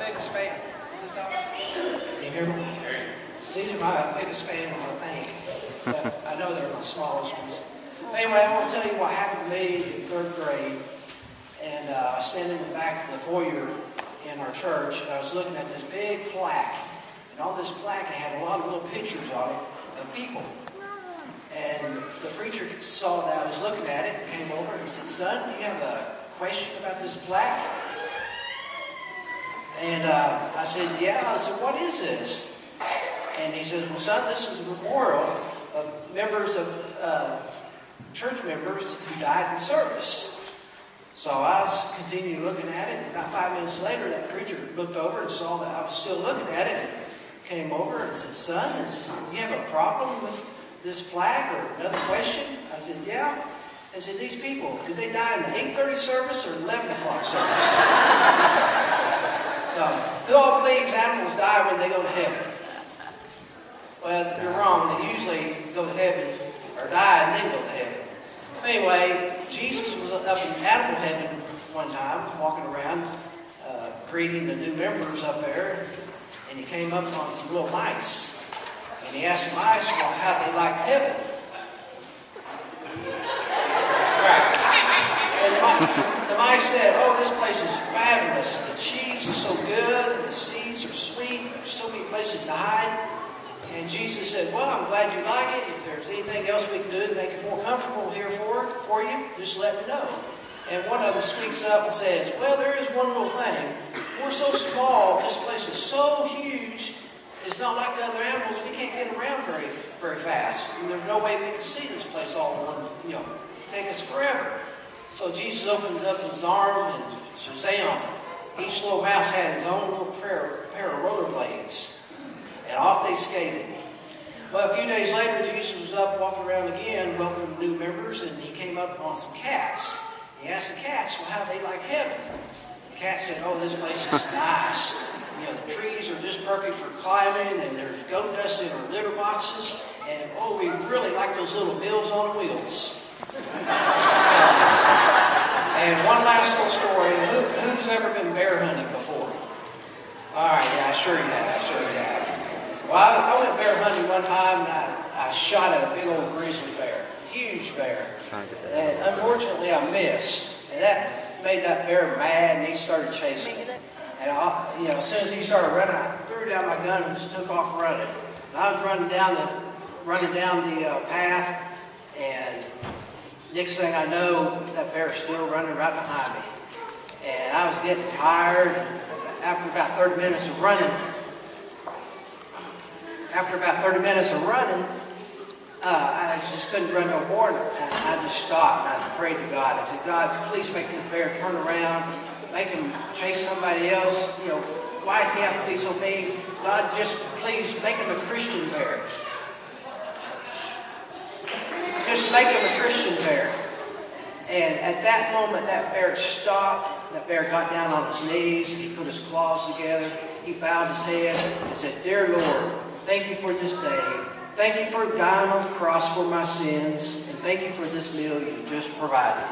biggest fans. Is this on? Can you hear me? These are my biggest fans, I think. But I know they're my smallest ones. Anyway, I want to tell you what happened to me in 3rd grade. And I was standing in the back of the foyer in our church, and I was looking at this big plaque. And on this plaque, it had a lot of little pictures on it of people. And the preacher saw that I was looking at it and came over and he said, "Son, do you have a question about this plaque?" And I said, "Yeah." I said, "What is this?" And he said, "Well, son, this is a memorial of members of church members who died in service." So I continued looking at it, and about 5 minutes later, that preacher looked over and saw that I was still looking at it, and came over and said, "Son, do you have a problem with this plaque or another question?" I said, "Yeah." I said, "These people, did they die in the 8:30 service or 11 o'clock service?" So, who all believes animals die when they go to heaven? Well, you're wrong. They usually go to heaven or die and then go to heaven. Anyway, Jesus was up in animal heaven one time, walking around, greeting the new members up there, and he came up on some little mice. And he asked the mice how they liked heaven. Right. And the mice said, "Oh, this place is fabulous. The cheese is so good. The seeds are sweet. There's so many places to hide." And Jesus said, "Well, I'm glad you like it. If there's anything else we can do to make it more comfortable here for you, just let me know." And one of them speaks up and says, "Well, there is one little thing. We're so small. This place is so huge. It's not like the other animals. We can't get around very, very fast. And there's no way we can see this place all in one, take us forever." So Jesus opens up his arm and shazam, each little mouse had his own little pair of rollerblades. And off they skated. Well, a few days later, Jesus was up walking around again, welcoming new members, and he came up on some cats. He asked the cats, how they like heaven. The cats said, "Oh, this place is nice. The trees are just perfect for climbing, and there's goat dust in our litter boxes, and oh, we really like those little bills on wheels." And one last little story. Who's ever been bear hunting before? All right, yeah, sure you have. Well, I went bear hunting one time, and I shot at a big old grizzly bear, huge bear. And unfortunately, I missed. And that made that bear mad, and he started chasing me. And as soon as he started running, I threw down my gun and just took off running. And I was running down the path, and next thing I know, that bear is still running right behind me. And I was getting tired. After about 30 minutes of running, I just couldn't run no more. And I just stopped and I prayed to God. I said, "God, please make this bear turn around, make him chase somebody else. Why does he have to be so mean? God, just please make him a Christian bear. Just make him a Christian bear." And at that moment, that bear stopped. That bear got down on his knees. He put his claws together. He bowed his head and said, "Dear Lord, thank you for this day. Thank you for dying on the cross for my sins. And thank you for this meal you just provided."